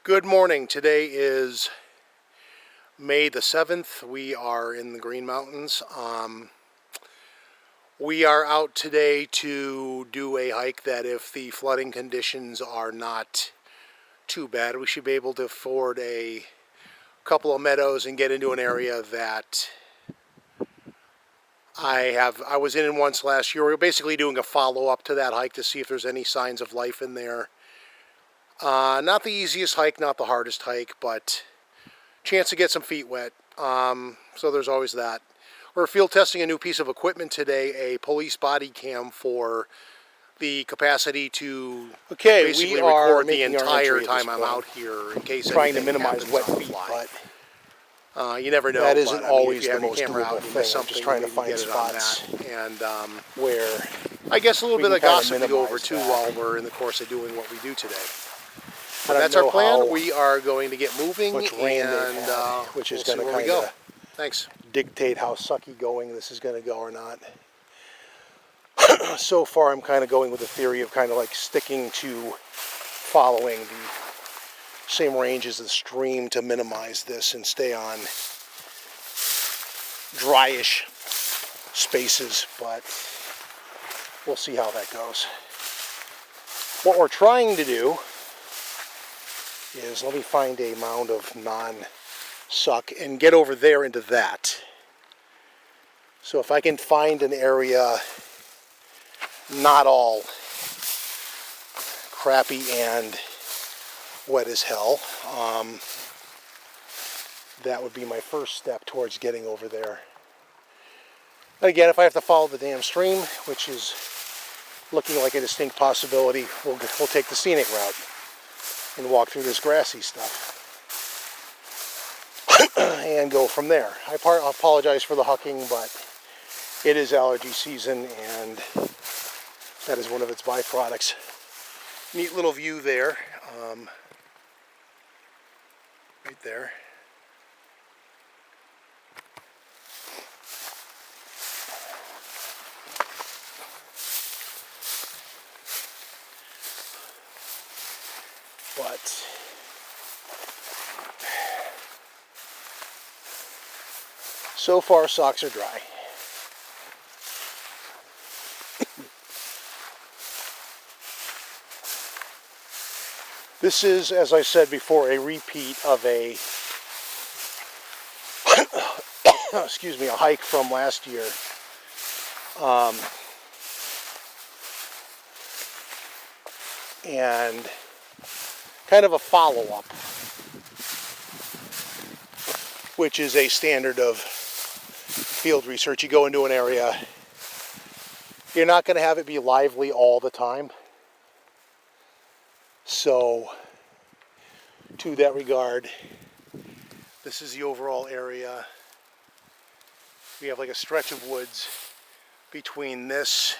Good morning. Today is May the 7th. We are in the Green Mountains. We are out today to do a hike that, if the flooding conditions are not too bad, we should be able to ford a couple of meadows and get into an area that I was in once last year. We were basically doing a follow-up to that hike to see if there's any signs of life in there. Not the easiest hike, not the hardest hike, but chance to get some feet wet. So there's always that. We're field testing a new piece of equipment today, a police body cam for the capacity to basically record the entire time I'm out here in case trying to anything minimize happens wet on the feet, fly. but you never know. that isn't always if you the have your most camera out, doable you thing. miss I'm something, just trying to maybe find get it on spots that. And where I guess a little bit of kinda gossip to go over too minimize while that. we're in the course of doing what we do today. I But don't that's our know plan. how We are going to get moving, much rain they've and had, which is we'll going see to where we go. kind of Thanks. dictate how sucky going this is going to go or not. So far, I'm kind of going with the theory of kind of like sticking to following the same range as the stream to minimize this and stay on dryish spaces, but we'll see how that goes. What we're trying to do is, let me find a mound of non-suck and get over there into that. So if I can find an area not all crappy and wet as hell, that would be my first step towards getting over there. Again, if I have to follow the damn stream, which is looking like a distinct possibility, we'll take the scenic route and walk through this grassy stuff and go from there. I apologize for the hucking, but it is allergy season, and that is one of its byproducts. Neat little view there, right there. But so far, socks are dry. This is, as I said before, a repeat of a excuse me, a hike from last year. And kind of a follow-up, which is a standard of field research. You go into an area, you're not going to have it be lively all the time. So, to that regard, this is the overall area. We have like a stretch of woods between this.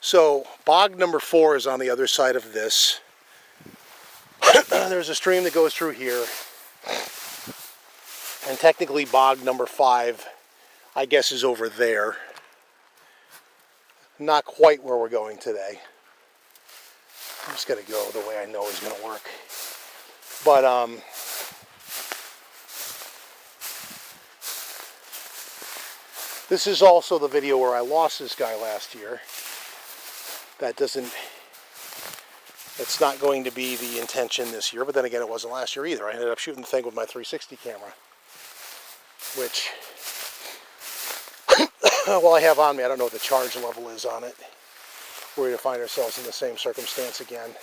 So, bog number 4 is on the other side of this. There's a stream that goes through here. And technically bog number 5, I guess, is over there. Not quite where we're going today. I'm just going to go the way I know is going to work. But, this is also the video where I lost this guy last year. It's not going to be the intention this year, but then again, it wasn't last year either. I ended up shooting the thing with my 360 camera, which, well, I have on me. I don't know what the charge level is on it. We're going to find ourselves in the same circumstance again.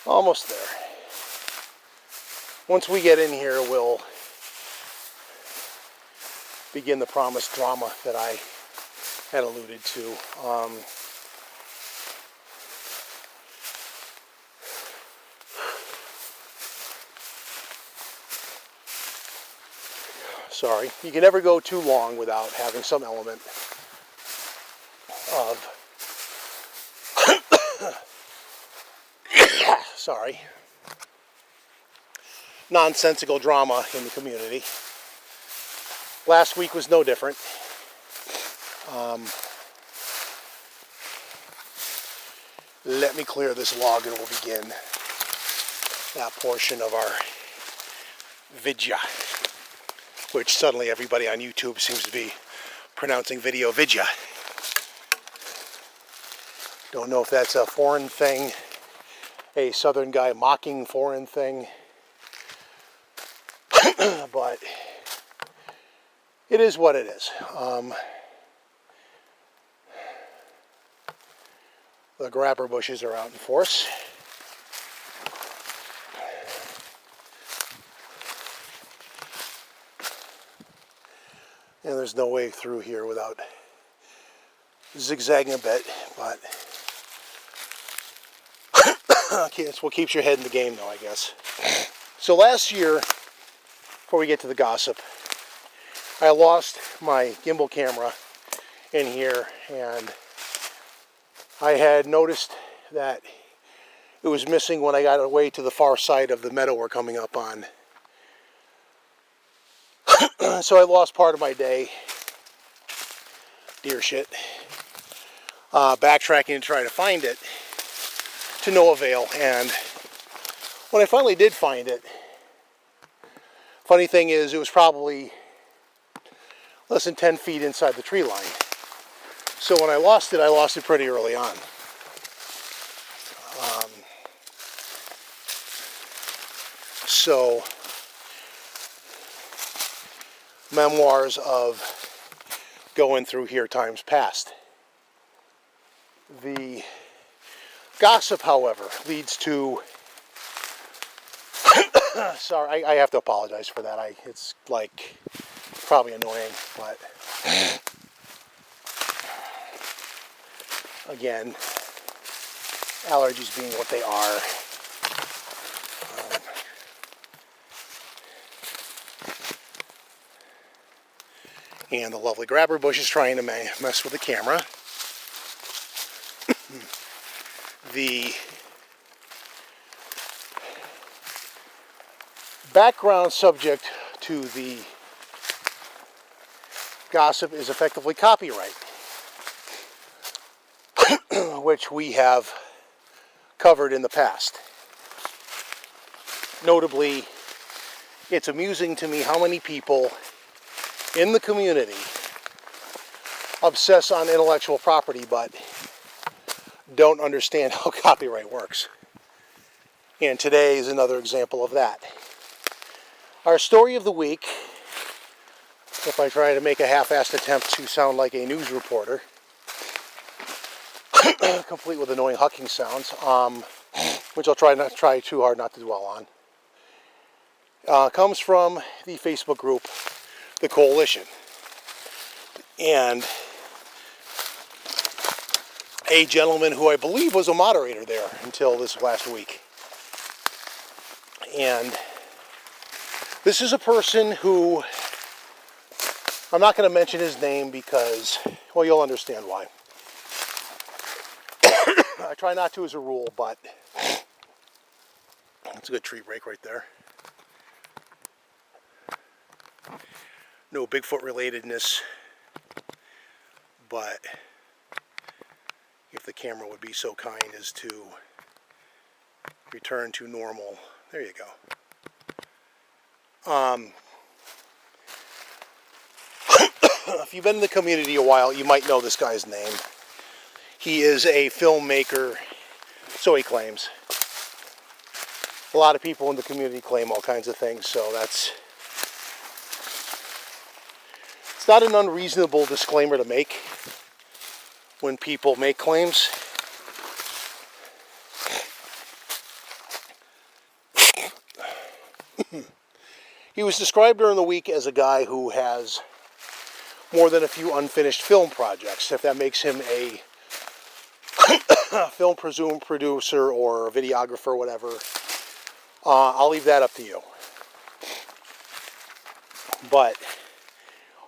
Almost there. Once we get in here, we'll begin the promised drama that I had alluded to. Sorry, you can never go too long without having some element of sorry, nonsensical drama in the community. Last week was no different. Let me clear this log and we'll begin that portion of our vidya, which suddenly everybody on YouTube seems to be pronouncing video vidya. Don't know if that's a foreign thing, a southern guy mocking foreign thing, but it is what it is. The grabber bushes are out in force. And there's no way through here without zigzagging a bit, but okay, it's what keeps your head in the game though, I guess. So last year, before we get to the gossip, I lost my gimbal camera in here, and I had noticed that it was missing when I got away to the far side of the meadow we're coming up on. So I lost part of my day, deer shit, backtracking to try to find it, to no avail. And when I finally did find it, funny thing is, it was probably less than 10 feet inside the tree line. So when I lost it pretty early on. So, memoirs of going through here times past. The gossip, however, leads to sorry, I have to apologize for that. It's like probably annoying, but again, allergies being what they are. And the lovely grabber bush is trying to mess with the camera. The background subject to the gossip is effectively copyright, which we have covered in the past. Notably, it's amusing to me how many people in the community obsess on intellectual property but don't understand how copyright works. And today is another example of that. Our story of the week, if I try to make a half-assed attempt to sound like a news reporter, complete with annoying hucking sounds, which I'll try not try too hard not to dwell on, comes from the Facebook group The Coalition, and a gentleman who I believe was a moderator there until this last week. And this is a person who, I'm not going to mention his name because, well, you'll understand why. I try not to as a rule, but that's a good tree break right there. No Bigfoot relatedness, but if the camera would be so kind as to return to normal. There you go. If you've been in the community a while, you might know this guy's name. He is a filmmaker, so he claims. A lot of people in the community claim all kinds of things, so it's not an unreasonable disclaimer to make when people make claims. He was described during the week as a guy who has more than a few unfinished film projects. If that makes him a film producer or a videographer or whatever, I'll leave that up to you. But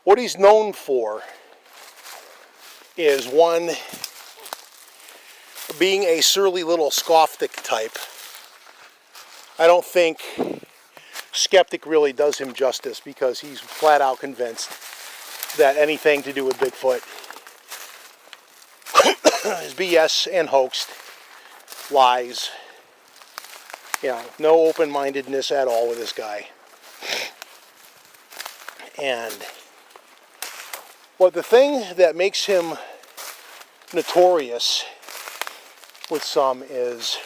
what he's known for is, one, being a surly little scofftic type. I don't think skeptic really does him justice, because he's flat out convinced that anything to do with Bigfoot is BS and hoaxed, lies. No open-mindedness at all with this guy. And the thing that makes him notorious with some is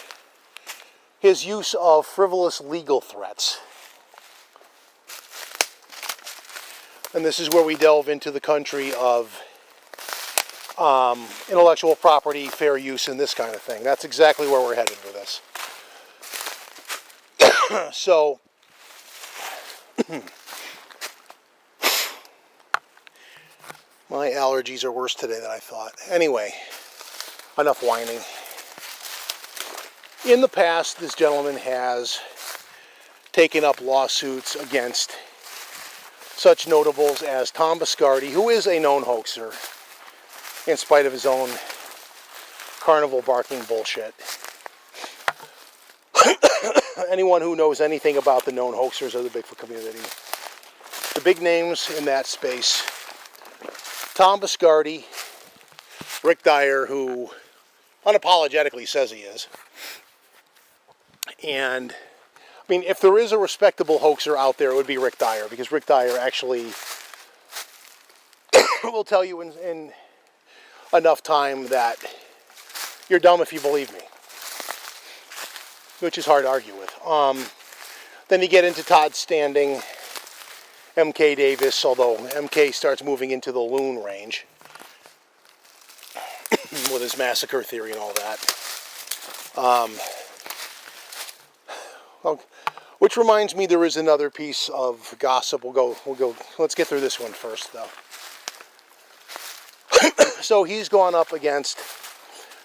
his use of frivolous legal threats. And this is where we delve into the country of intellectual property, fair use, and this kind of thing. That's exactly where we're headed with this. So, my allergies are worse today than I thought. Anyway, enough whining. In the past, this gentleman has taken up lawsuits against such notables as Tom Biscardi, who is a known hoaxer, in spite of his own carnival barking bullshit. Anyone who knows anything about the known hoaxers of the Bigfoot community, the big names in that space: Tom Biscardi, Rick Dyer, who unapologetically says he is, and I mean, if there is a respectable hoaxer out there, it would be Rick Dyer, because Rick Dyer actually will tell you in enough time that you're dumb if you believe me, which is hard to argue with. Then you get into Todd Standing, M.K. Davis, although M.K. starts moving into the loon range with his massacre theory and all that. Which reminds me, there is another piece of gossip. We'll go. Let's get through this one first, though. So he's gone up against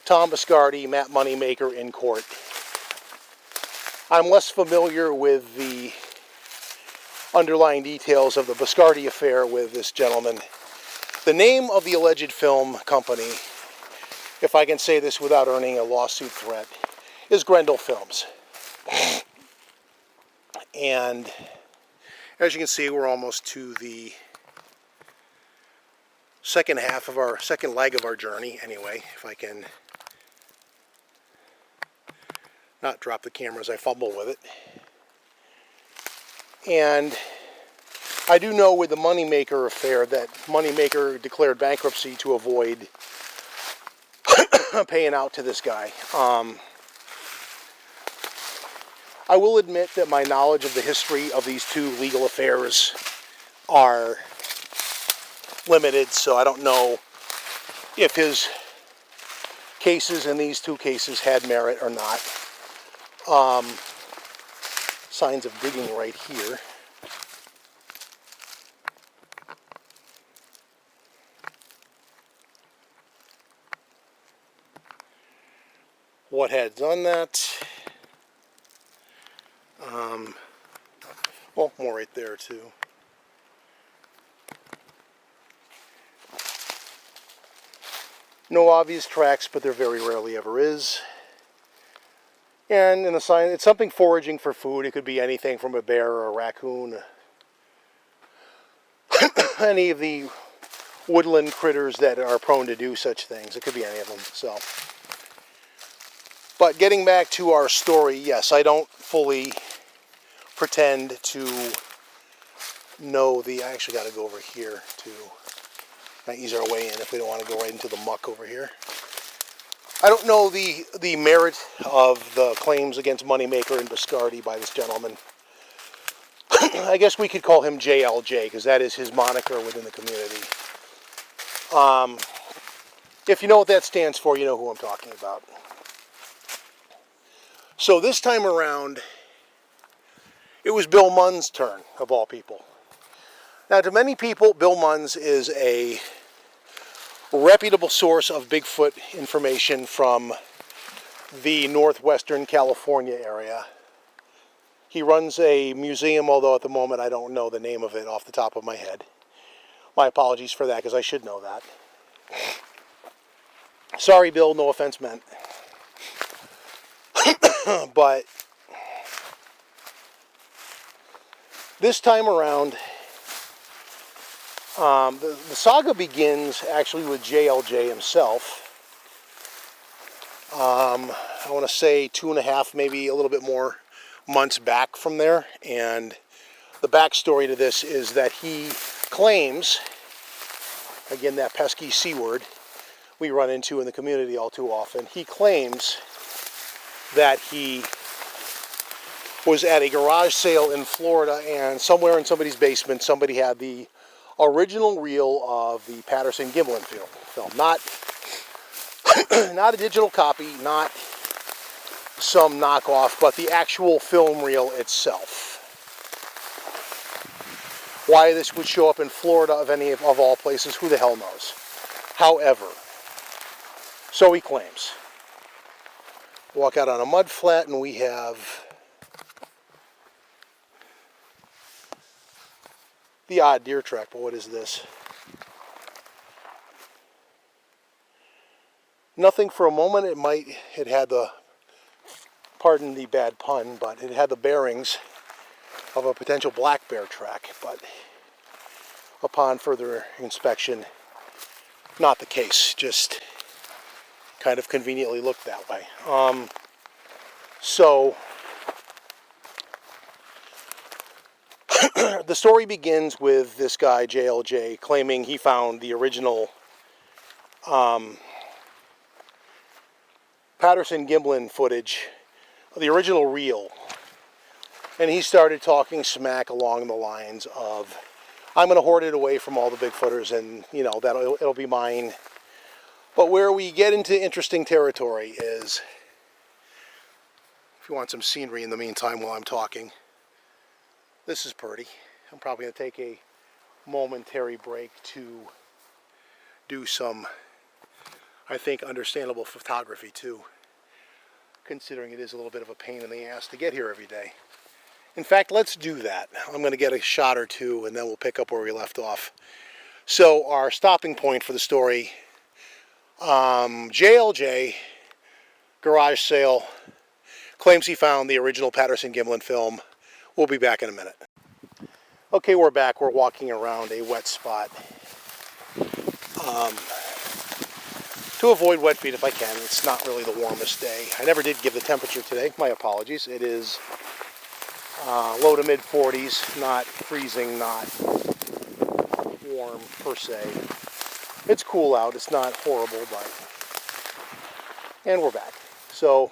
Tom Biscardi, Matt Moneymaker, in court. I'm less familiar with the underlying details of the Biscardi affair with this gentleman. The name of the alleged film company, if I can say this without earning a lawsuit threat, is Grendel Films. And as you can see, we're almost to the second leg of our journey. Anyway, if I can not drop the camera as I fumble with it. And I do know with the Moneymaker affair that Moneymaker declared bankruptcy to avoid paying out to this guy. I will admit that my knowledge of the history of these two legal affairs are limited, so I don't know if his cases in these two cases had merit or not. Signs of digging right here. What had done that? Well, more right there too. No obvious tracks, but there very rarely ever is. And in the sign, it's something foraging for food. It could be anything from a bear or a raccoon. Any of the woodland critters that are prone to do such things. It could be any of them. So, but getting back to our story, yes, I don't fully pretend to know the... I actually got to go over here to ease our way in if we don't want to go right into the muck over here. I don't know the merit of the claims against Moneymaker and Biscardi by this gentleman. I guess we could call him JLJ, because that is his moniker within the community. If you know what that stands for, you know who I'm talking about. So this time around, it was Bill Munn's turn, of all people. Now, to many people, Bill Munns is a reputable source of Bigfoot information from the northwestern California area. He runs a museum, although at the moment I don't know the name of it off the top of my head. My apologies for that, because I should know that. Sorry, Bill, no offense meant. But this time around, the saga begins actually with JLJ himself. I want to say 2.5, maybe a little bit more months back from there. And the backstory to this is that he claims, again, that pesky C word we run into in the community all too often, he claims that he was at a garage sale in Florida, and somewhere in somebody's basement somebody had the original reel of the Patterson-Gimlin film. Not a digital copy, not some knockoff, but the actual film reel itself. Why this would show up in Florida of all places, who the hell knows. However, so he claims. Walk out on a mud flat and we have the odd deer track, but what is this? Nothing for a moment. It had the, pardon the bad pun, but it had the bearings of a potential black bear track, but upon further inspection, not the case, just kind of conveniently looked that way. So the story begins with this guy, JLJ, claiming he found the original Patterson-Gimlin footage, the original reel, and he started talking smack along the lines of, I'm going to hoard it away from all the Bigfooters, and you know, it'll be mine. But where we get into interesting territory is, if you want some scenery in the meantime while I'm talking, this is pretty. I'm probably going to take a momentary break to do some, I think, understandable photography too, considering it is a little bit of a pain in the ass to get here every day. In fact, let's do that. I'm going to get a shot or two and then we'll pick up where we left off. So our stopping point for the story, JLJ, garage sale, claims he found the original Patterson-Gimlin film. We'll be back in a minute. Okay, we're back. We're walking around a wet spot. To avoid wet feet if I can. It's not really the warmest day. I never did give the temperature today. My apologies. It is low to mid 40s, not freezing, not warm per se. It's cool out. It's not horrible, but... And we're back. So,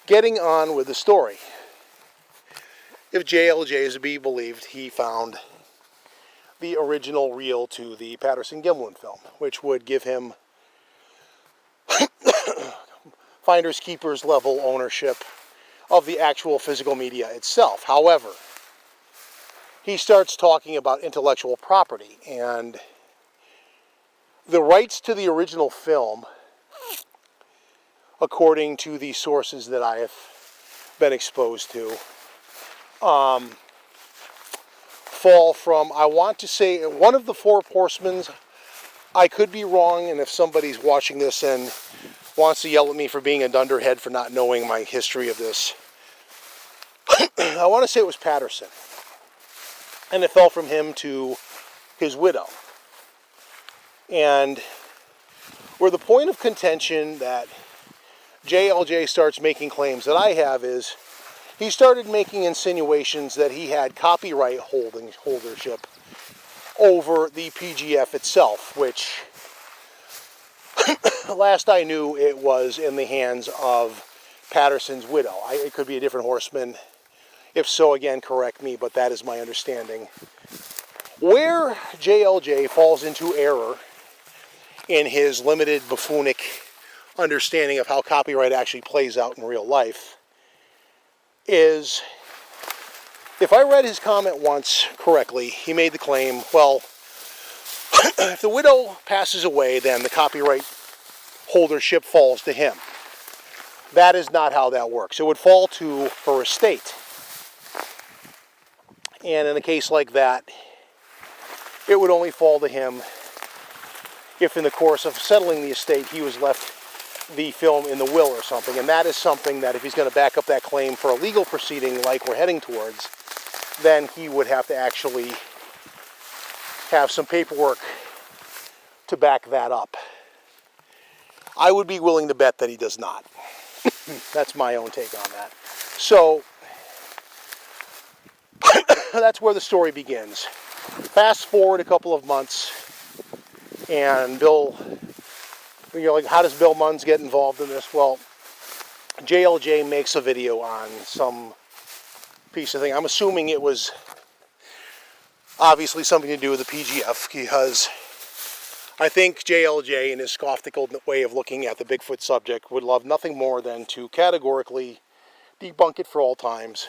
getting on with the story. If JLJ is to be believed, he found the original reel to the Patterson-Gimlin film, which would give him finders keepers level ownership of the actual physical media itself. However, he starts talking about intellectual property, and the rights to the original film, according to the sources that I have been exposed to, fall from, I want to say, one of the four horsemen. I could be wrong, and if somebody's watching this and wants to yell at me for being a dunderhead for not knowing my history of this, I want to say it was Patterson. And it fell from him to his widow. And where the point of contention that JLJ starts making claims that I have is, he started making insinuations that he had copyright holdership over the PGF itself, which last I knew it was in the hands of Patterson's widow. It could be a different horseman. If so, again, correct me, but that is my understanding. Where JLJ falls into error in his limited buffoonic understanding of how copyright actually plays out in real life is, if I read his comment once correctly, he made the claim, well, if the widow passes away, then the copyright holdership falls to him. That is not how that works. It would fall to her estate. And in a case like that, it would only fall to him if in the course of settling the estate he was left the film in the will or something. And that is something that if he's going to back up that claim for a legal proceeding like we're heading towards, then he would have to actually have some paperwork to back that up. I would be willing to bet that he does not. That's my own take on that. So that's where the story begins. Fast forward a couple of months, and Bill, like, how does Bill Munns get involved in this? Well, JLJ makes a video on some piece of thing. I'm assuming it was obviously something to do with the PGF, because I think JLJ, in his skeptical way of looking at the Bigfoot subject, would love nothing more than to categorically debunk it for all times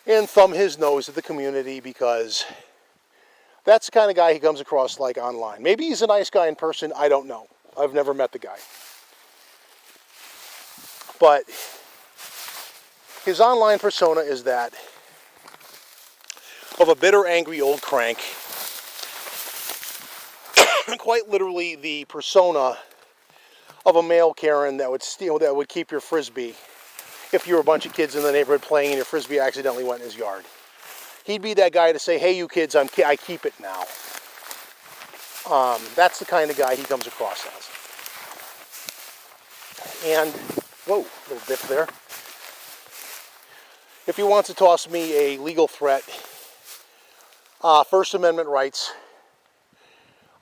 and thumb his nose at the community, because that's the kind of guy he comes across like online. Maybe he's a nice guy in person, I don't know. I've never met the guy. But his online persona is that of a bitter, angry old crank. Quite literally the persona of a male Karen that would steal, that would keep your Frisbee if you were a bunch of kids in the neighborhood playing and your Frisbee accidentally went in his yard. He'd be that guy to say, hey, you kids, I keep it now. That's the kind of guy he comes across as. And, whoa, little dip there. If he wants to toss me a legal threat, First Amendment rights,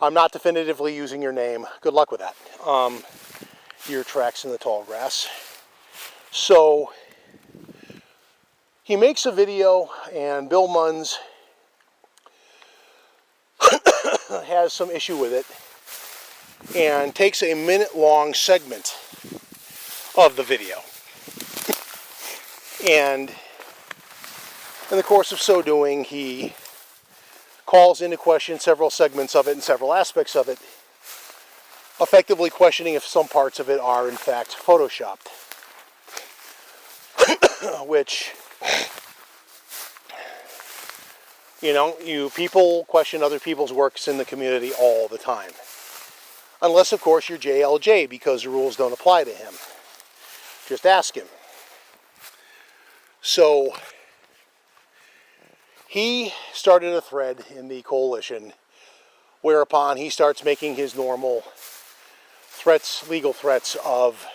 I'm not definitively using your name. Good luck with that. Deer tracks in the tall grass. So he makes a video, and Bill Munns has some issue with it and takes a minute-long segment of the video. And in the course of so doing, he calls into question several segments of it and several aspects of it, effectively questioning if some parts of it are in fact photoshopped. Which, you people question other people's works in the community all the time. Unless, of course, you're JLJ, because the rules don't apply to him. Just ask him. So he started a thread in the coalition, whereupon he starts making his normal threats, legal threats of,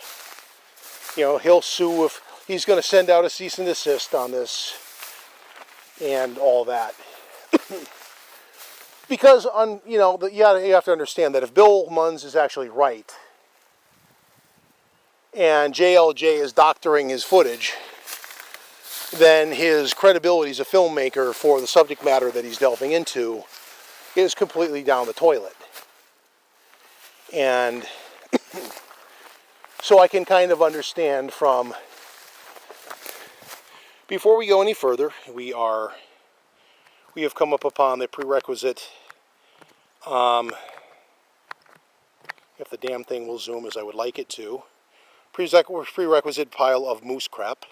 he'll sue if he's going to send out a cease and desist on this and all that. Because, you have to understand that if Bill Munns is actually right and JLJ is doctoring his footage, then his credibility as a filmmaker for the subject matter that he's delving into is completely down the toilet. And so I can kind of understand from, before we go any further, we have come up upon the prerequisite, if the damn thing will zoom as I would like it to, prerequisite pile of moose crap.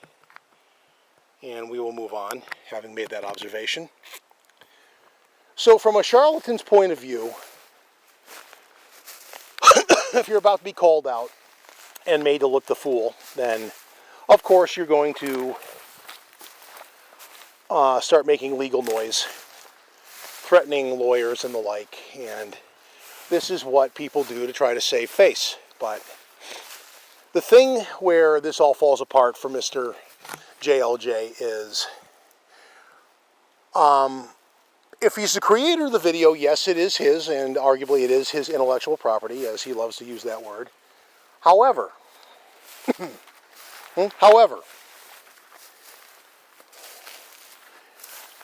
And we will move on, having made that observation. So from a charlatan's point of view, if you're about to be called out and made to look the fool, then of course you're going to start making legal noise, threatening lawyers and the like, and this is what people do to try to save face. But the thing where this all falls apart for Mr. JLJ is, if he's the creator of the video, yes, it is his, and arguably it is his intellectual property, as he loves to use that word. However,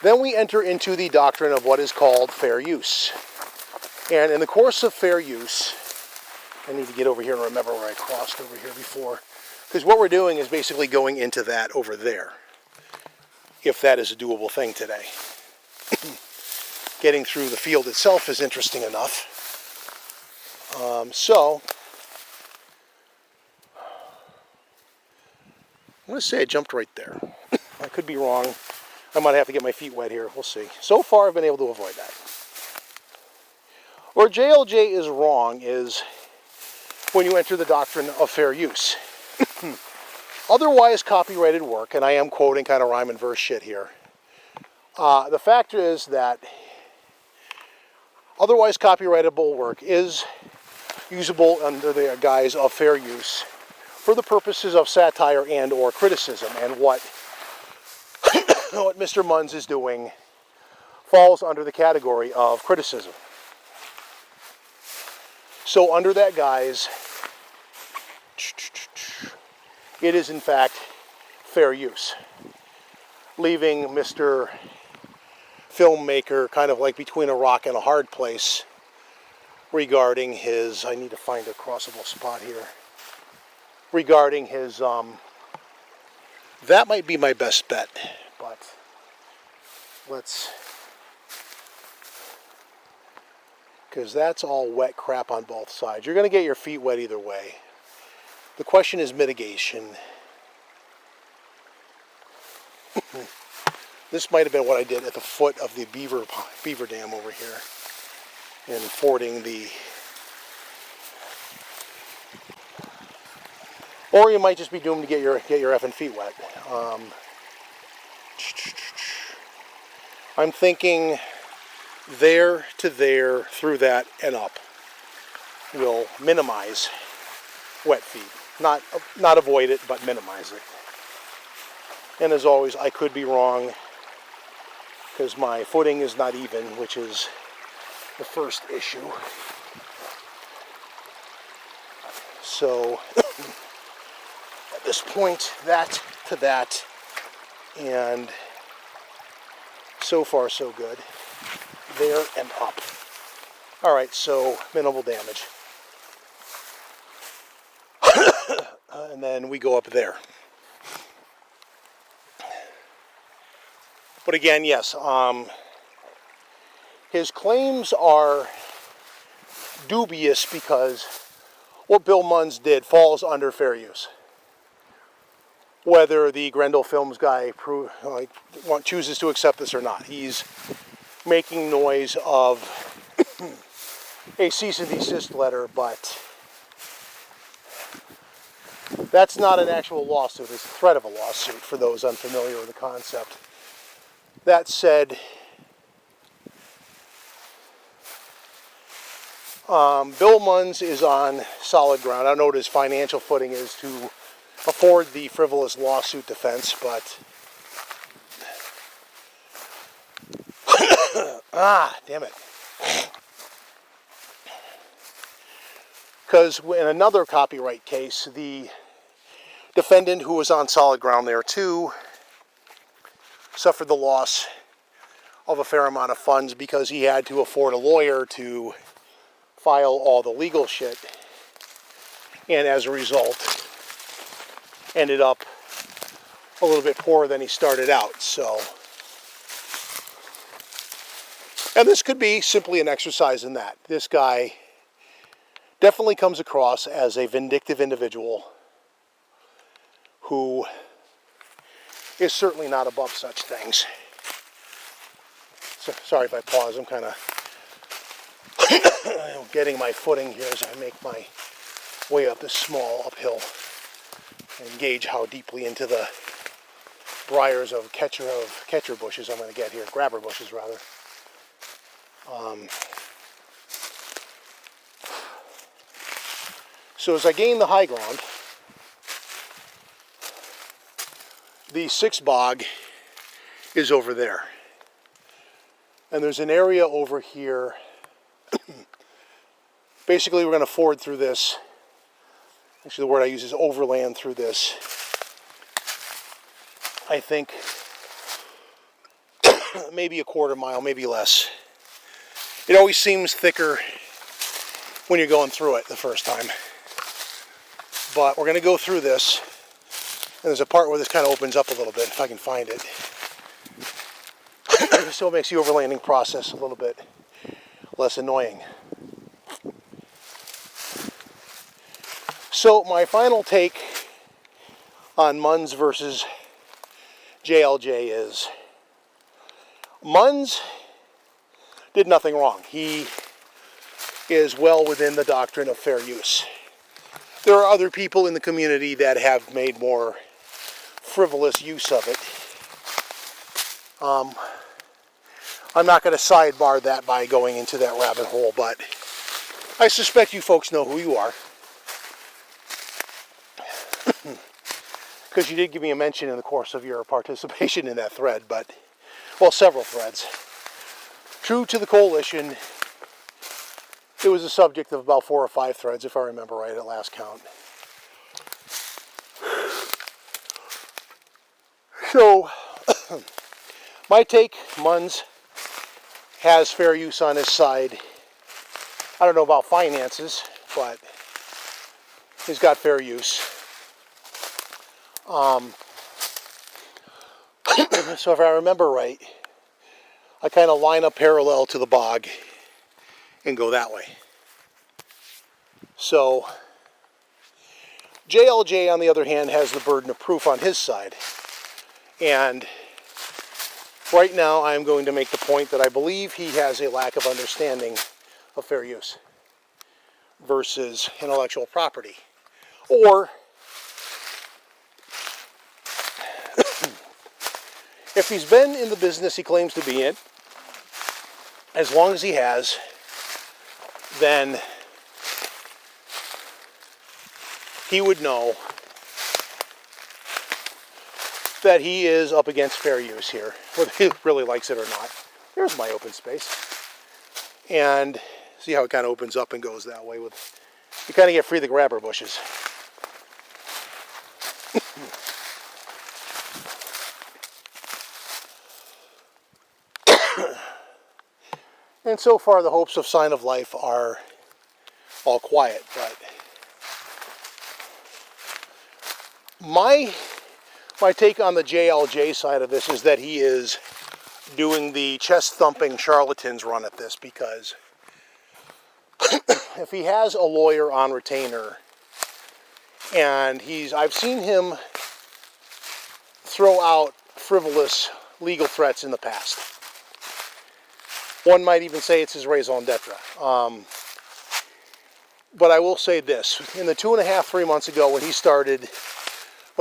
then we enter into the doctrine of what is called fair use. And in the course of fair use, I need to get over here and remember where I crossed over here before, because what we're doing is basically going into that over there, if that is a doable thing today. Getting through the field itself is interesting enough. So, I'm going to say I jumped right there. I could be wrong. I might have to get my feet wet here. We'll see. So far, I've been able to avoid that. Where JLJ is wrong is when you enter the doctrine of fair use. Otherwise copyrighted work, and I am quoting kind of rhyme and verse shit here. The fact is that otherwise copyrightable work is usable under the guise of fair use for the purposes of satire and or criticism. And what Mr. Munns is doing falls under the category of criticism. So under that guise, it is in fact fair use, leaving Mr. Filmmaker kind of like between a rock and a hard place regarding his, I need to find a crossable spot here, regarding his, that might be my best bet, but let's, because that's all wet crap on both sides. You're going to get your feet wet either way. The question is mitigation. This might have been what I did at the foot of the beaver dam over here and fording the, or you might just be doomed to get your effing feet wet. I'm thinking there to there, through that and up will minimize wet feet. Not avoid it, but minimize it. And as always, I could be wrong because my footing is not even, which is the first issue. So at this point, that to that, and so far so good. There and up. Alright, so minimal damage. And then we go up there. But again, yes, his claims are dubious because what Bill Munns did falls under fair use. Whether the Grendel Films guy chooses to accept this or not, he's making noise of a cease and desist letter, but that's not an actual lawsuit. It's a threat of a lawsuit for those unfamiliar with the concept. That said, Bill Munns is on solid ground. I don't know what his financial footing is to afford the frivolous lawsuit defense, but damn it. Because in another copyright case, the defendant, who was on solid ground there too, suffered the loss of a fair amount of funds because he had to afford a lawyer to file all the legal shit, and as a result ended up a little bit poorer than he started out. So, and this could be simply an exercise in that. This guy definitely comes across as a vindictive individual who is certainly not above such things. So, sorry if I pause, I'm kind of getting my footing here as I make my way up this small uphill and gauge how deeply into the briars of catcher bushes I'm going to get here, grabber bushes rather. So as I gain the high ground, the sixth bog is over there. And there's an area over here. Basically, we're going to ford through this. Actually, the word I use is overland through this. I think maybe a quarter mile, maybe less. It always seems thicker when you're going through it the first time. But we're going to go through this. And there's a part where this kind of opens up a little bit, if I can find it. So it makes the overlanding process a little bit less annoying. So my final take on Munns versus JLJ is Munns did nothing wrong. He is well within the doctrine of fair use. There are other people in the community that have made more frivolous use of it. I'm not going to sidebar that by going into that rabbit hole, but I suspect you folks know who you are, because you did give me a mention in the course of your participation in that thread, but, well, several threads. True to the coalition, it was the subject of about 4 or 5 threads, if I remember right at last count. So, my take, Munns has fair use on his side. I don't know about finances, but he's got fair use. So if I remember right, I kind of line up parallel to the bog and go that way. So JLJ, on the other hand, has the burden of proof on his side. And right now I'm going to make the point that I believe he has a lack of understanding of fair use versus intellectual property. Or, if he's been in the business he claims to be in, as long as he has, then he would know that he is up against fair use here, whether he really likes it or not. Here's my open space. And see how it kind of opens up and goes that way. With you kind of get free the grabber bushes. And so far the hopes of Sign of Life are all quiet, but my take on the JLJ side of this is that he is doing the chest-thumping charlatans run at this, because if he has a lawyer on retainer, and I've seen him throw out frivolous legal threats in the past. One might even say it's his raison d'etre. But I will say this, in the 2.5, 3 months ago when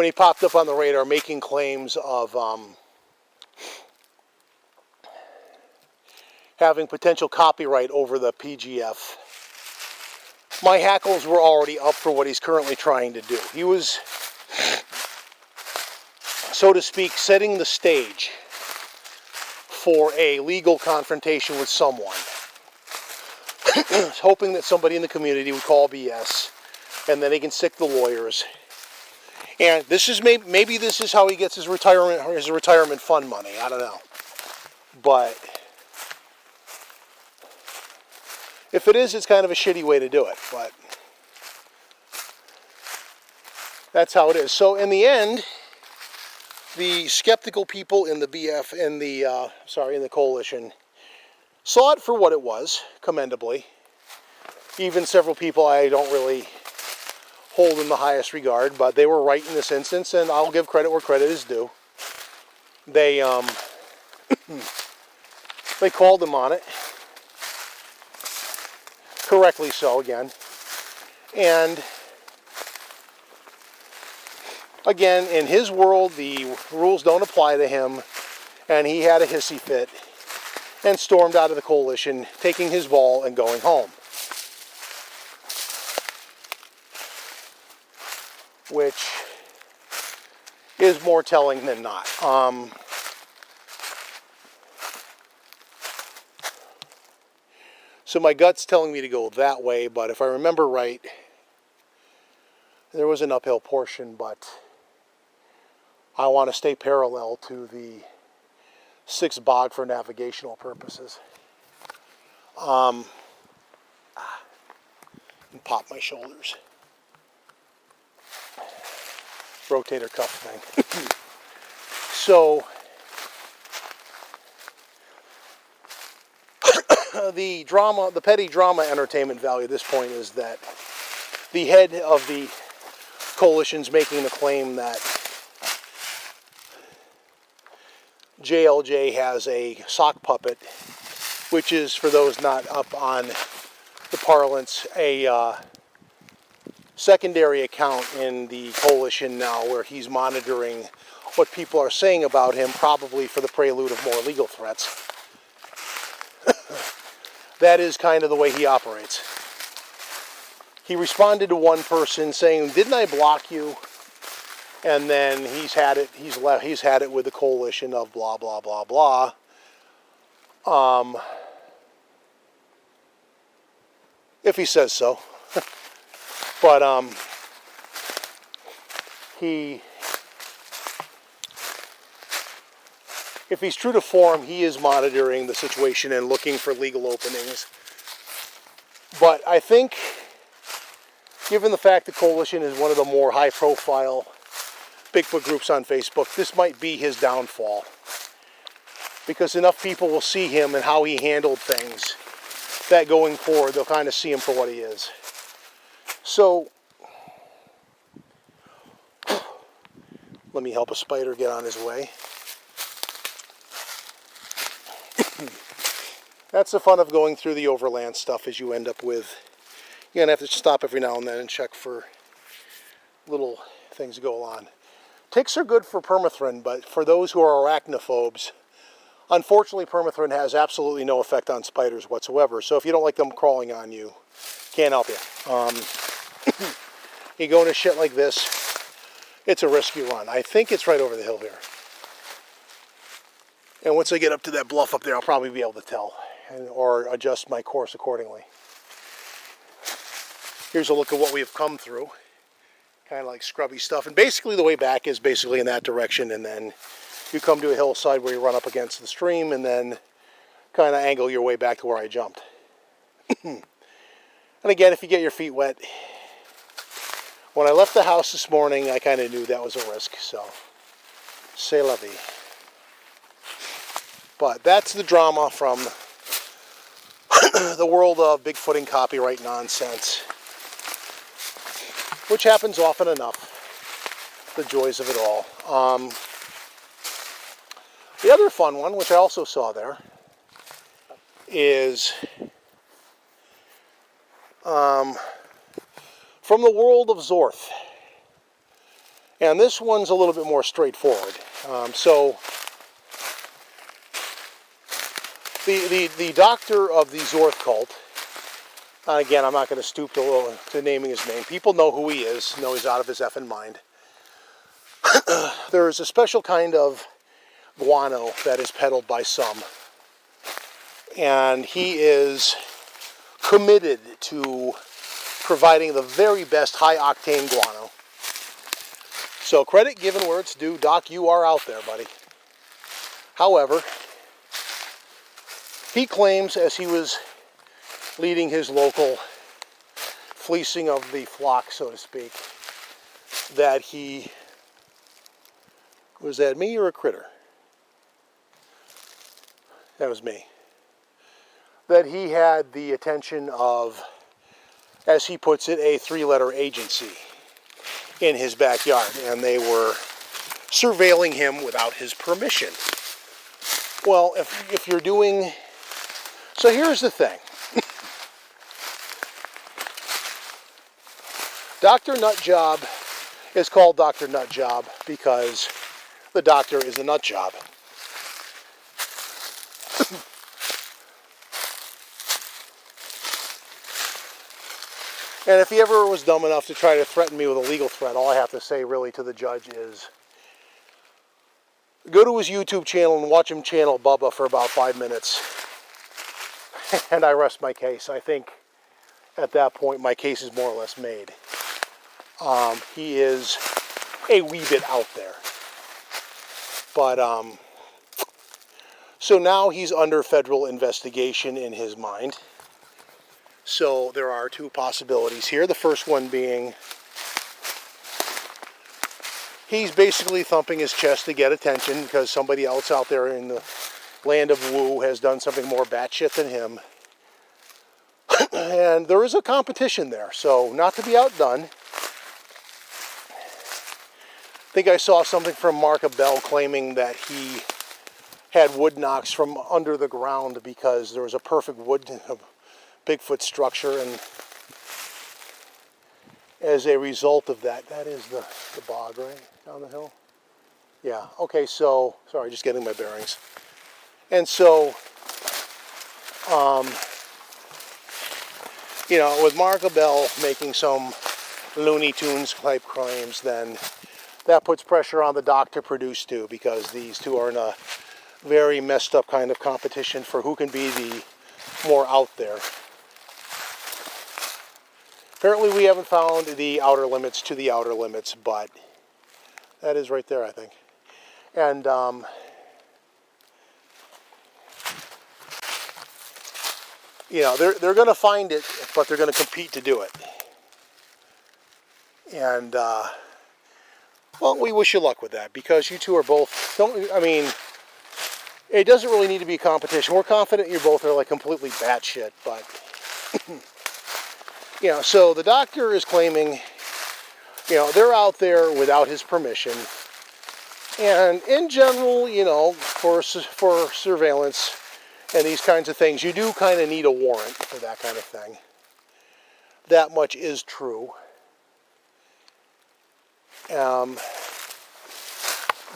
he popped up on the radar making claims of having potential copyright over the PGF, my hackles were already up for what he's currently trying to do. He was, so to speak, setting the stage for a legal confrontation with someone, hoping that somebody in the community would call BS, and then he can sick the lawyers. And this is maybe this is how he gets his retirement fund money. I don't know, but if it is, it's kind of a shitty way to do it. But that's how it is. So in the end, the skeptical people in the BF, in the coalition, saw it for what it was, commendably. Even several people I don't really hold in the highest regard, but they were right in this instance, and I'll give credit where credit is due. They they called him on it, correctly so again, and again, in his world, the rules don't apply to him, and he had a hissy fit and stormed out of the coalition, taking his ball and going home. Which is more telling than not. So my gut's telling me to go that way, but if I remember right, there was an uphill portion, but I want to stay parallel to the 6 bog for navigational purposes. And pop my shoulders. Rotator cuff thing. So the petty drama entertainment value at this point is that the head of the coalition's making the claim that JLJ has a sock puppet, which is, for those not up on the parlance, a secondary account in the coalition now where he's monitoring what people are saying about him, probably for the prelude of more legal threats. That is kind of the way he operates. he responded to one person saying, "Didn't I block you?" And then he's had it with the coalition of blah blah blah blah. If he says so. But if he's true to form, he is monitoring the situation and looking for legal openings. But I think, given the fact the coalition is one of the more high-profile Bigfoot groups on Facebook, this might be his downfall. Because enough people will see him and how he handled things that going forward, they'll kind of see him for what he is. So, let me help a spider get on his way. That's the fun of going through the overland stuff, is you end up with, you're going to have to stop every now and then and check for little things that go on. Ticks are good for permethrin, but for those who are arachnophobes, unfortunately permethrin has absolutely no effect on spiders whatsoever. So if you don't like them crawling on you, can't help you. You go into shit like this, it's a risky run. I think it's right over the hill here. And once I get up to that bluff up there, I'll probably be able to tell or adjust my course accordingly. Here's a look at what we've come through. Kind of like scrubby stuff. And basically the way back is basically in that direction, and then you come to a hillside where you run up against the stream and then kind of angle your way back to where I jumped. And again, if you get your feet wet, when I left the house this morning, I kind of knew that was a risk, so c'est la vie. But that's the drama from the world of Bigfooting copyright nonsense, which happens often enough, the joys of it all. The other fun one, which I also saw there, is from the world of Zorth. And this one's a little bit more straightforward. So the doctor of the Zorth cult, again, I'm not going to stoop to naming his name. People know who he is, know he's out of his effing mind. There is a special kind of guano that is peddled by some. And he is committed to providing the very best high-octane guano. So credit given where it's due. Doc, you are out there, buddy. However, he claims, as he was leading his local fleecing of the flock, so to speak, that he... Was that me or a critter? That was me. That he had the attention of, as he puts it, a three-letter agency in his backyard, and they were surveilling him without his permission. Well, if you're doing... So here's the thing. Dr. Nutjob is called Dr. Nutjob because the doctor is a nut job. And if he ever was dumb enough to try to threaten me with a legal threat, all I have to say really to the judge is go to his YouTube channel and watch him channel Bubba for about 5 minutes. And I rest my case. I think at that point my case is more or less made. He is a wee bit out there. But, so now he's under federal investigation in his mind. So there are two possibilities here. The first one being he's basically thumping his chest to get attention because somebody else out there in the land of woo has done something more batshit than him. And there is a competition there, so not to be outdone. I think I saw something from Mark Abell claiming that he had wood knocks from under the ground because there was a perfect wood Bigfoot structure, and as a result of that, that is the bog, right, down the hill? Yeah, okay, so, sorry, just getting my bearings. And so, you know, with Mark Abel making some Looney Tunes type claims, then that puts pressure on the doc to produce too, because these two are in a very messed up kind of competition for who can be the more out there. Apparently we haven't found the outer limits to the outer limits, but that is right there, I think. And you know, they're going to find it, but they're going to compete to do it. And well, we wish you luck with that, because you two are both, I mean, it doesn't really need to be a competition. We're confident you both are like completely batshit, but you know, so the doctor is claiming, you know, they're out there without his permission. And in general, you know, for surveillance and these kinds of things, you do kind of need a warrant for that kind of thing. That much is true.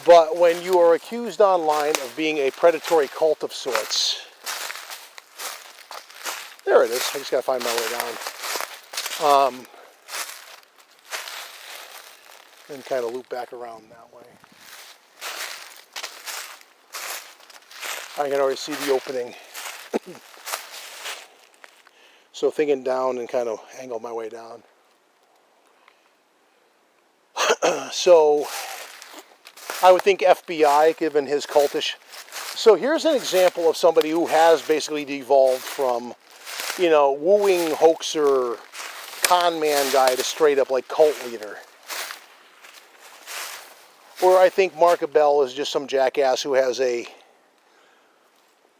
But when you are accused online of being a predatory cult of sorts, there it is. I just got to find my way down. And kind of loop back around that way. I can already see the opening. So thinking down and kind of angle my way down. So I would think FBI, given his cultish. So here's an example of somebody who has basically devolved from, you know, wooing hoaxer con man guy to straight up like cult leader. Or I think Mark Abel is just some jackass who has a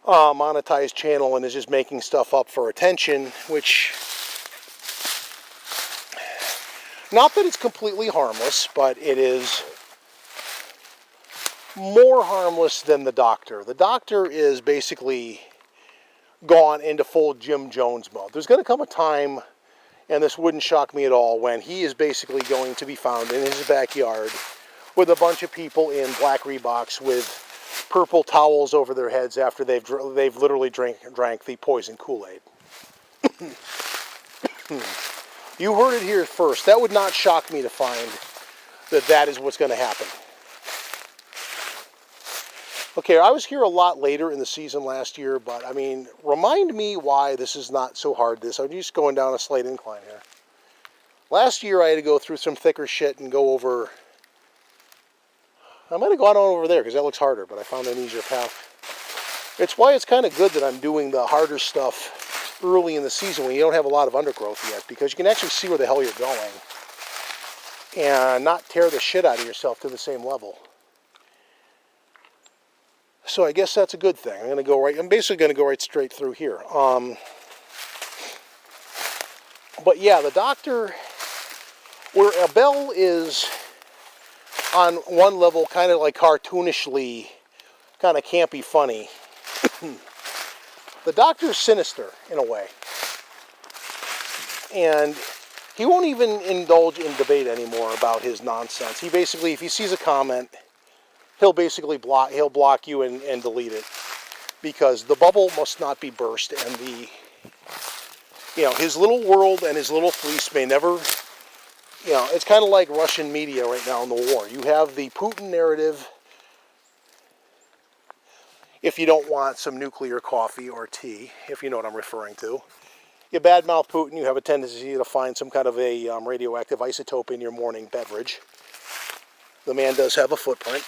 monetized channel and is just making stuff up for attention, which, not that it's completely harmless, but it is more harmless than the doctor. The doctor is basically gone into full Jim Jones mode. There's going to come a time, and this wouldn't shock me at all, when he is basically going to be found in his backyard with a bunch of people in black Reeboks with purple towels over their heads after they've literally drank the poison Kool-Aid. You heard it here first. That would not shock me to find that is what's going to happen. Okay, I was here a lot later in the season last year, but I mean, remind me why this is not so hard. I'm just going down a slight incline here. Last year I had to go through some thicker shit and go over. I might have gone on over there because that looks harder, but I found an easier path. It's why it's kind of good that I'm doing the harder stuff early in the season when you don't have a lot of undergrowth yet, because you can actually see where the hell you're going and not tear the shit out of yourself to the same level. So I guess that's a good thing. I'm basically going to go right straight through here. But yeah, the doctor, where Abel is on one level kind of like cartoonishly, kind of campy funny, the doctor's sinister in a way. And he won't even indulge in debate anymore about his nonsense. He basically, if he sees a comment, he'll basically block you and delete it, because the bubble must not be burst, and his little world and his little fleece may never, it's kind of like Russian media right now in the war. You have the Putin narrative. If you don't want some nuclear coffee or tea, if you know what I'm referring to, you badmouth Putin, you have a tendency to find some kind of a radioactive isotope in your morning beverage. The man does have a footprint.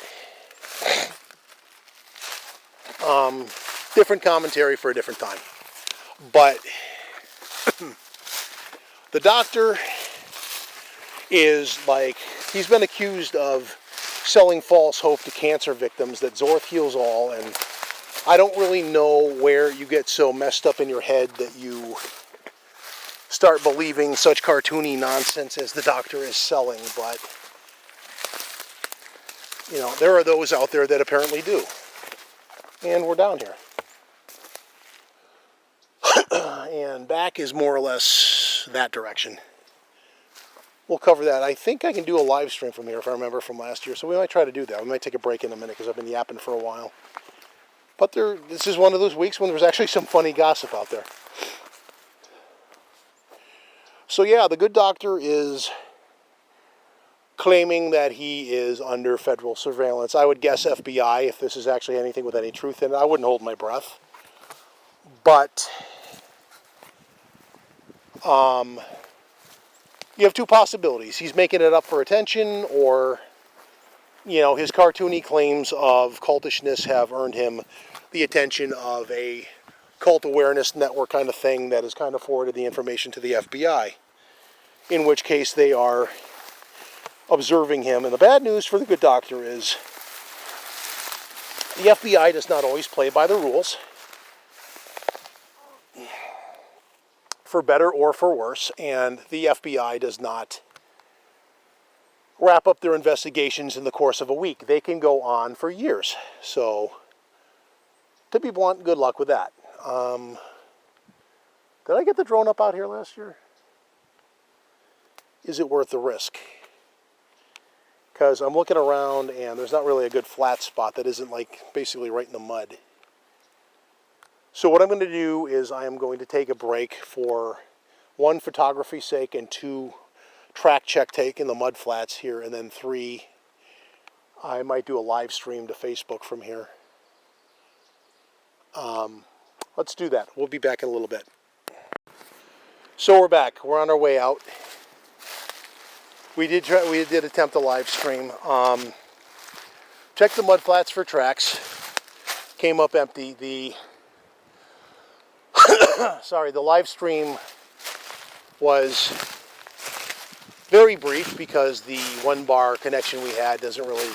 Different commentary for a different time. But the doctor is like, he's been accused of selling false hope to cancer victims that Zorth heals all, and I don't really know where you get so messed up in your head that you start believing such cartoony nonsense as the doctor is selling, but there are those out there that apparently do. And we're down here. And back is more or less that direction. We'll cover that. I think I can do a live stream from here if I remember from last year, so we might try to do that. We might take a break in a minute because I've been yapping for a while. But this is one of those weeks when there's actually some funny gossip out there. So yeah, the good doctor is claiming that he is under federal surveillance. I would guess FBI if this is actually anything with any truth in it. I wouldn't hold my breath. But you have two possibilities. He's making it up for attention, or, you know, his cartoony claims of cultishness have earned him the attention of a cult awareness network kind of thing that has kind of forwarded the information to the FBI. In which case they are observing him. And the bad news for the good doctor is the FBI does not always play by the rules, for better or for worse, and the FBI does not wrap up their investigations in the course of a week. They can go on for years. So, to be blunt, good luck with that. Did I get the drone up out here last year? Is it worth the risk? Because I'm looking around and there's not really a good flat spot that isn't like basically right in the mud. So what I'm going to do is I am going to take a break for one, photography's sake, and two, track check take in the mud flats here, and then three, I might do a live stream to Facebook from here. Let's do that. We'll be back in a little bit. So we're back. We're on our way out. We did attempt a live stream. Checked the mud flats for tracks. Came up empty. The live stream was very brief because the 1 bar connection we had doesn't really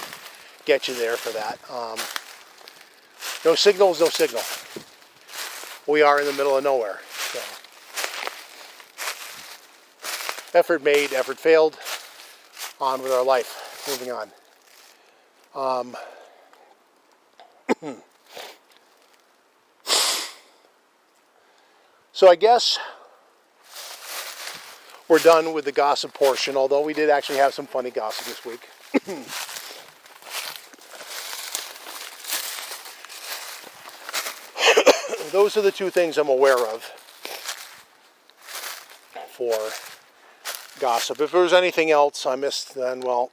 get you there for that. No signal is no signal. We are in the middle of nowhere. So. Effort made, effort failed. On with our life. Moving on. So I guess we're done with the gossip portion, although we did actually have some funny gossip this week. Those are the two things I'm aware of for gossip. If there's anything else I missed, then, well,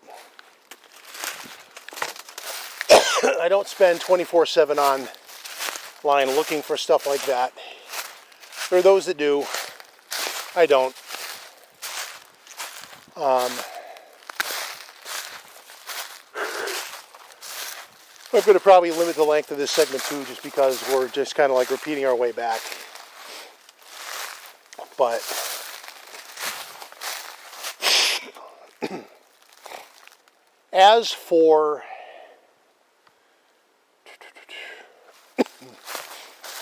I don't spend 24/7 online looking for stuff like that. There are those that do. I don't. I'm going to probably limit the length of this segment too, just because we're just kind of like repeating our way back. But as for, I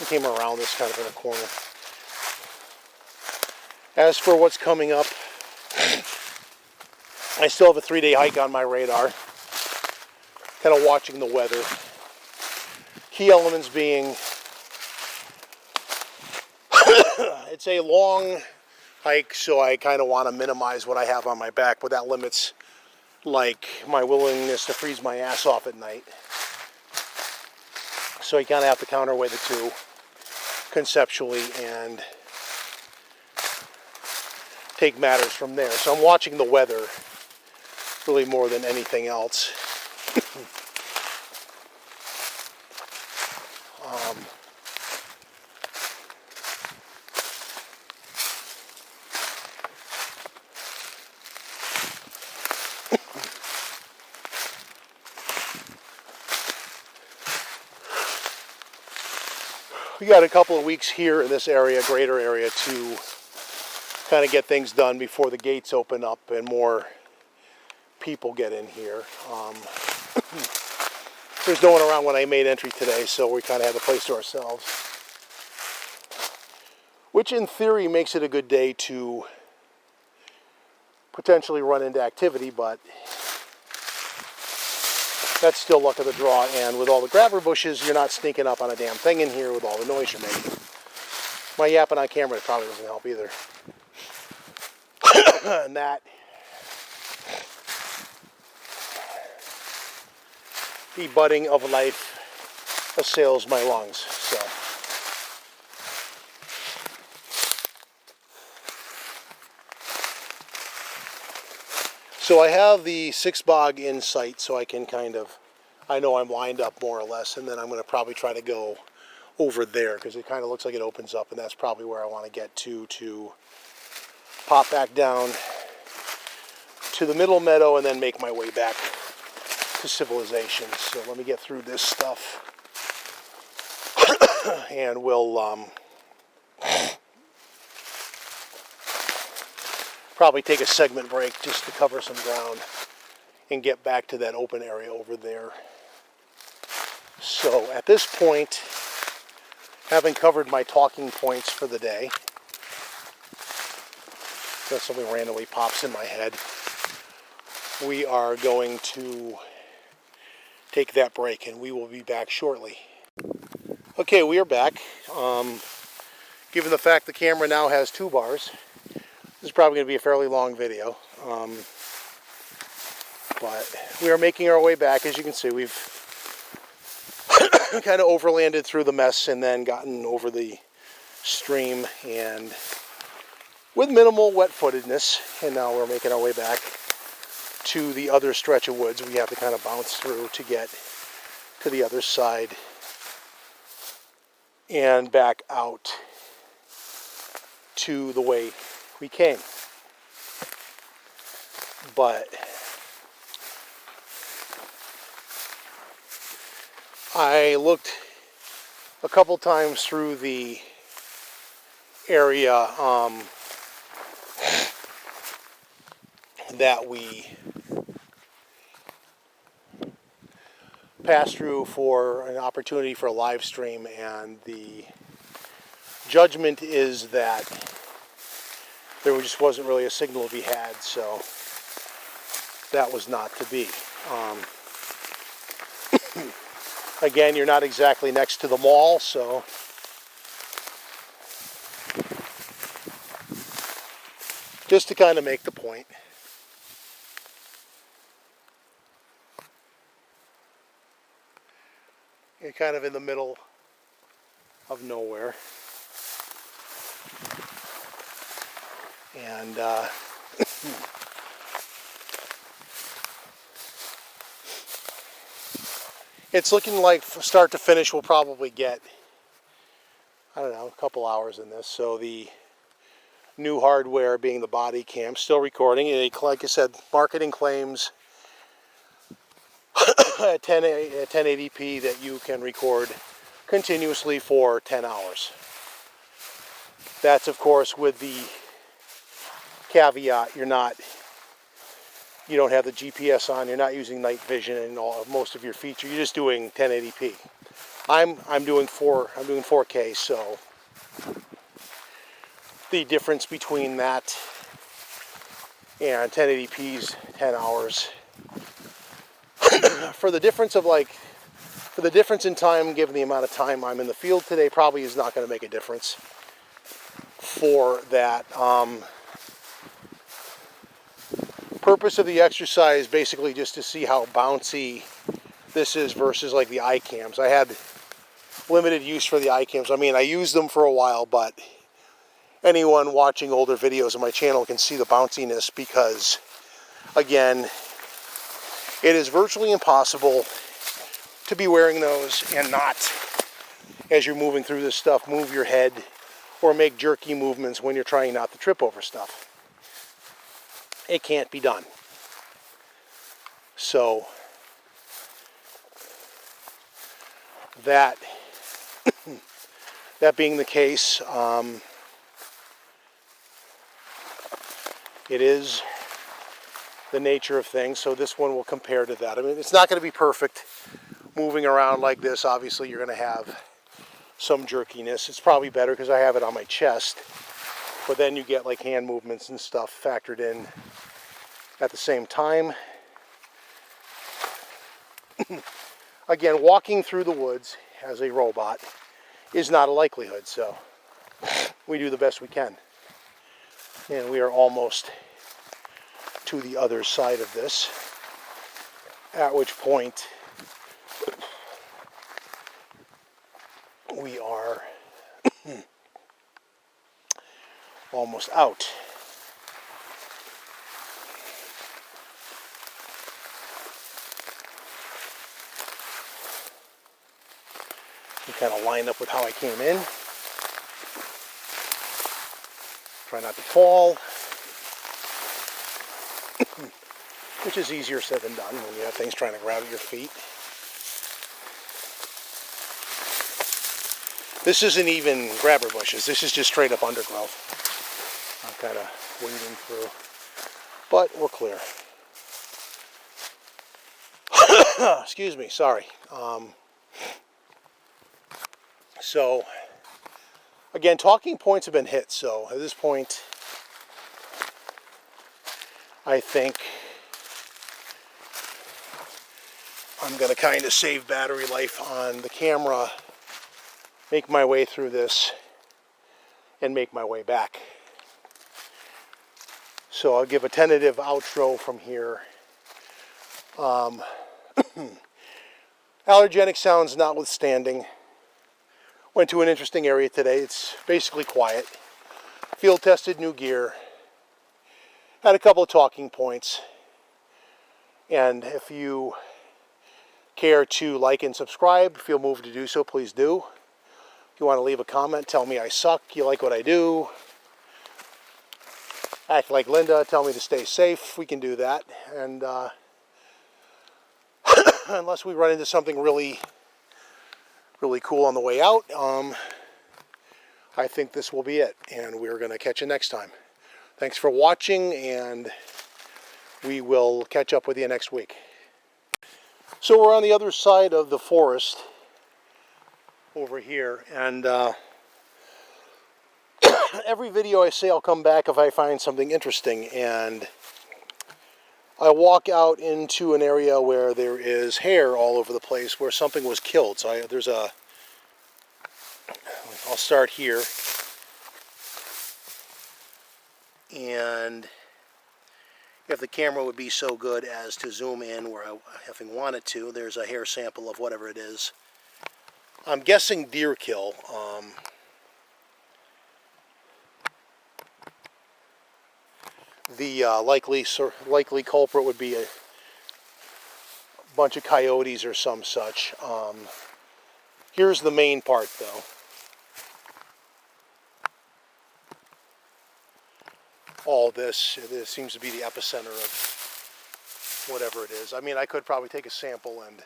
came around this kind of in a corner. As for what's coming up, I still have a 3-day hike on my radar. Kind of watching the weather. Key elements being, it's a long hike, so I kind of want to minimize what I have on my back, but that limits like my willingness to freeze my ass off at night. So you kind of have to counterweigh the two conceptually and take matters from there. So I'm watching the weather really more than anything else. We got a couple of weeks here in this area, greater area, to kind of get things done before the gates open up and more people get in here. There's no one around when I made entry today, so we kind of had the place to ourselves. Which in theory makes it a good day to potentially run into activity, but that's still luck of the draw, and with all the grabber bushes, you're not sneaking up on a damn thing in here with all the noise you're making. My yapping on camera probably doesn't help either. And that, the budding of life assails my lungs, so. So I have the 6 bog in sight, so I can kind of, I know I'm lined up more or less, and then I'm going to probably try to go over there because it kind of looks like it opens up, and that's probably where I want to get to pop back down to the middle meadow and then make my way back to civilization. So let me get through this stuff and we'll probably take a segment break just to cover some ground and get back to that open area over there. So at this point, having covered my talking points for the day, if something randomly pops in my head, we are going to take that break and we will be back shortly. Okay, we are back. Given the fact the camera now has 2 bars, this is probably going to be a fairly long video. But we are making our way back. As you can see, we've kind of overlanded through the mess and then gotten over the stream and with minimal wet-footedness, and now we're making our way back to the other stretch of woods we have to kind of bounce through to get to the other side and back out to the way we came. But I looked a couple times through the area that we passed through for an opportunity for a live stream, and the judgment is that there just wasn't really a signal to be had, so that was not to be. Again, you're not exactly next to the mall, so just to kind of make the point. You're kind of in the middle of nowhere. And it's looking like from start to finish we'll probably get, I don't know, a couple hours in this. So the new hardware being the body cam, still recording. Like I said, marketing claims at 1080p that you can record continuously for 10 hours. That's of course with the caveat you don't have the GPS on, you're not using night vision and most of your features, you're just doing 1080p. I'm doing 4K, so the difference between that and 1080p's 10 hours for the difference in time, given the amount of time I'm in the field today, probably is not going to make a difference for that. Purpose of the exercise basically just to see how bouncy this is versus like the iCams. I had limited use for the iCams. I mean, I used them for a while, but anyone watching older videos on my channel can see the bounciness because, again, it is virtually impossible to be wearing those and not, as you're moving through this stuff, move your head or make jerky movements when you're trying not to trip over stuff. It can't be done. So that being the case, it is the nature of things. So this one will compare to that. I mean, it's not going to be perfect moving around like this. Obviously, you're going to have some jerkiness. It's probably better because I have it on my chest. But then you get like hand movements and stuff factored in at the same time. Again, walking through the woods as a robot is not a likelihood, so we do the best we can. And we are almost to the other side of this, at which point we are almost out. kind of line up with how I came in. Try not to fall, which is easier said than done when you have things trying to grab at your feet. This isn't even grabber bushes. This is just straight up undergrowth. I'm kind of wading through, but we're clear. Excuse me, sorry. So, again, talking points have been hit, so at this point, I think I'm going to kind of save battery life on the camera, make my way through this, and make my way back. So I'll give a tentative outro from here. Allergenic sounds notwithstanding, went to an interesting area today. It's basically quiet. Field tested new gear. Had a couple of talking points. And if you care to like and subscribe, feel moved to do so, please do. If you want to leave a comment, tell me I suck, you like what I do. Act like Linda, tell me to stay safe, we can do that. And unless we run into something really cool on the way out, I think this will be it, and we're going to catch you next time. Thanks for watching, and we will catch up with you next week. So we're on the other side of the forest over here, and every video I say I'll come back if I find something interesting, and I walk out into an area where there is hair all over the place where something was killed. So I'll start here. And if the camera would be so good as to zoom in where I effing want it to, there's a hair sample of whatever it is. I'm guessing deer kill. The likely culprit would be a bunch of coyotes or some such. Here's the main part, though. All this seems to be the epicenter of whatever it is. I mean, I could probably take a sample and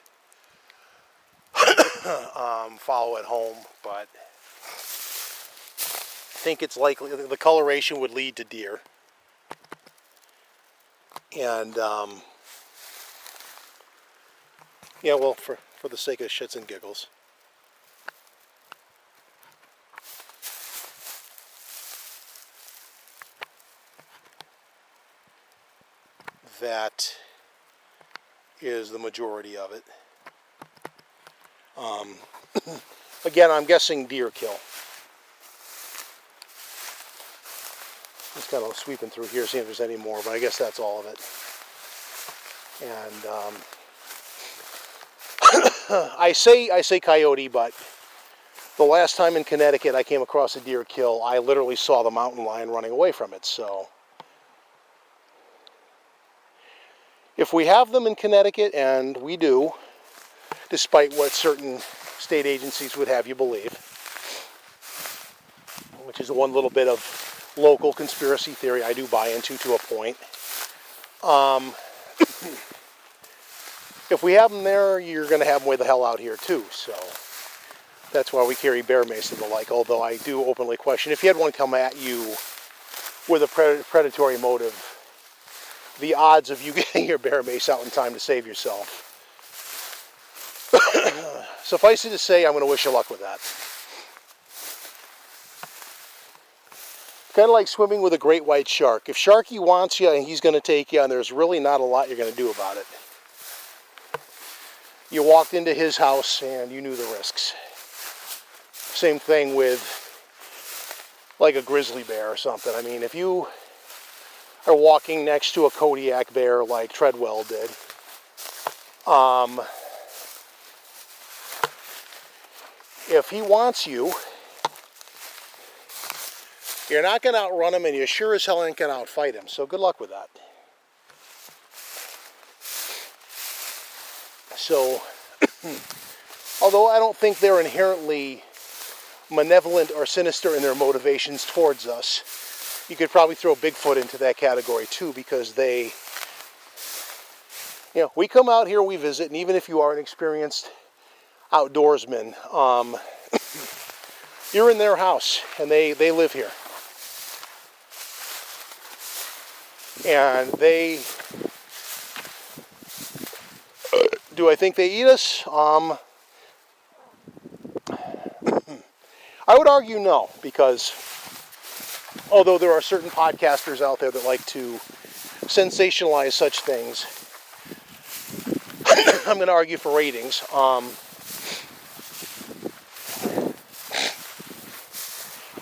follow it home, but I think it's likely the coloration would lead to deer. And yeah, well, for the sake of shits and giggles, that is the majority of it. Again, I'm guessing deer kill. Just kind of sweeping through here, seeing if there's any more, but I guess that's all of it. And I say coyote, but the last time in Connecticut I came across a deer kill, I literally saw the mountain lion running away from it. So if we have them in Connecticut, and we do, despite what certain state agencies would have you believe, which is one little bit of local conspiracy theory I do buy into to a point. If we have them there, you're going to have them way the hell out here too. So that's why we carry bear mace and the like, although I do openly question, if you had one come at you with a predatory motive, the odds of you getting your bear mace out in time to save yourself. Suffice it to say, I'm going to wish you luck with that. Kind of like swimming with a great white shark. If Sharky wants you, he's going to take you, and there's really not a lot you're going to do about it. You walked into his house and you knew the risks. Same thing with like a grizzly bear or something. I mean, if you are walking next to a Kodiak bear like Treadwell did, if he wants you, you're not going to outrun him, and you sure as hell ain't going to outfight him. So good luck with that. So Although I don't think they're inherently malevolent or sinister in their motivations towards us. You could probably throw Bigfoot into that category too, because they, we come out here, we visit, and even if you are an experienced outdoorsman, you're in their house, and they live here. And do I think they eat us? I would argue no, because although there are certain podcasters out there that like to sensationalize such things, I'm going to argue for ratings.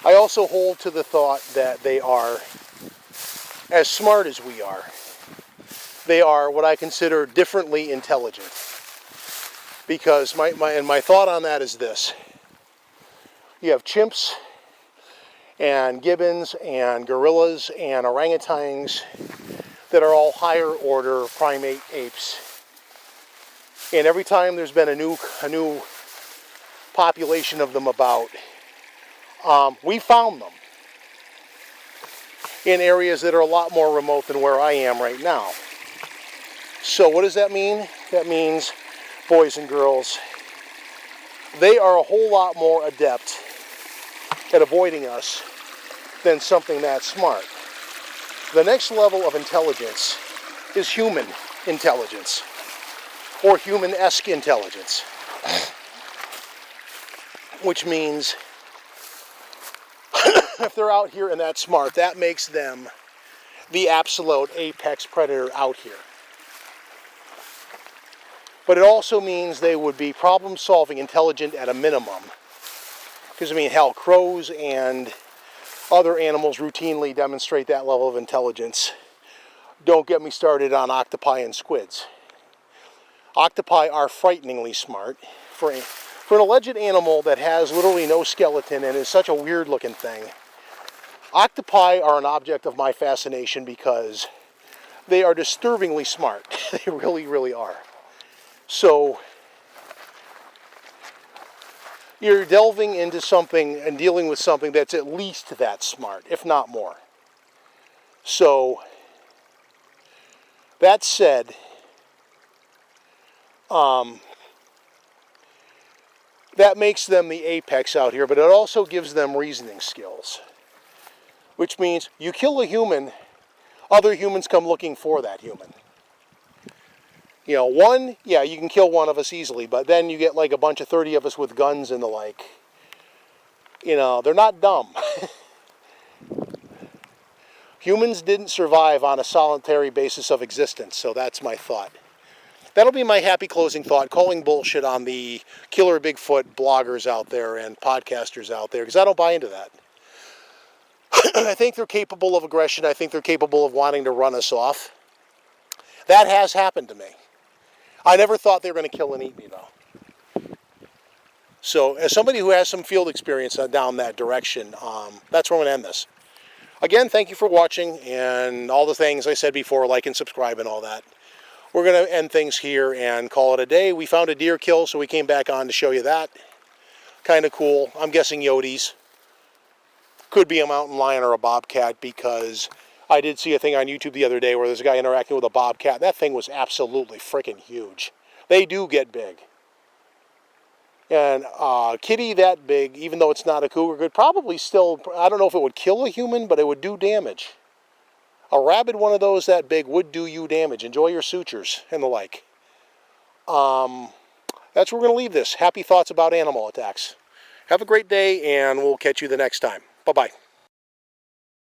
I also hold to the thought that they are as smart as we are. They are what I consider differently intelligent. Because my thought on that is this. You have chimps and gibbons and gorillas and orangutans that are all higher order primate apes. And every time there's been a new population of them about, we found them in areas that are a lot more remote than where I am right now. So what does that mean? That means, boys and girls, they are a whole lot more adept at avoiding us than something that smart. The next level of intelligence is human intelligence, or human-esque intelligence, which means if they're out here and that smart, that makes them the absolute apex predator out here. But it also means they would be problem-solving intelligent at a minimum. Because, I mean, hell, crows and other animals routinely demonstrate that level of intelligence. Don't get me started on octopi and squids. Octopi are frighteningly smart. For an alleged animal that has literally no skeleton and is such a weird-looking thing, octopi are an object of my fascination because they are disturbingly smart. They really, really are. So you're delving into something and dealing with something that's at least that smart, if not more. So that said, that makes them the apex out here, but it also gives them reasoning skills. Which means you kill a human, other humans come looking for that human. You can kill one of us easily, but then you get like a bunch of 30 of us with guns and the like. They're not dumb. Humans didn't survive on a solitary basis of existence, so that's my thought. That'll be my happy closing thought, calling bullshit on the killer Bigfoot bloggers out there and podcasters out there, because I don't buy into that. I think they're capable of aggression. I think they're capable of wanting to run us off. That has happened to me. I never thought they were going to kill and eat me, though. So, as somebody who has some field experience down that direction, that's where I'm going to end this. Again, thank you for watching, and all the things I said before, like and subscribe and all that. We're going to end things here and call it a day. We found a deer kill, so we came back on to show you that. Kind of cool. I'm guessing Yotes. Could be a mountain lion or a bobcat, because I did see a thing on YouTube the other day where there's a guy interacting with a bobcat. That thing was absolutely freaking huge. They do get big. And kitty that big, even though it's not a cougar, could probably still, I don't know if it would kill a human, but it would do damage. A rabid one of those that big would do you damage. Enjoy your sutures and the like. That's where we're going to leave this. Happy thoughts about animal attacks. Have a great day, and we'll catch you the next time. Bye-bye.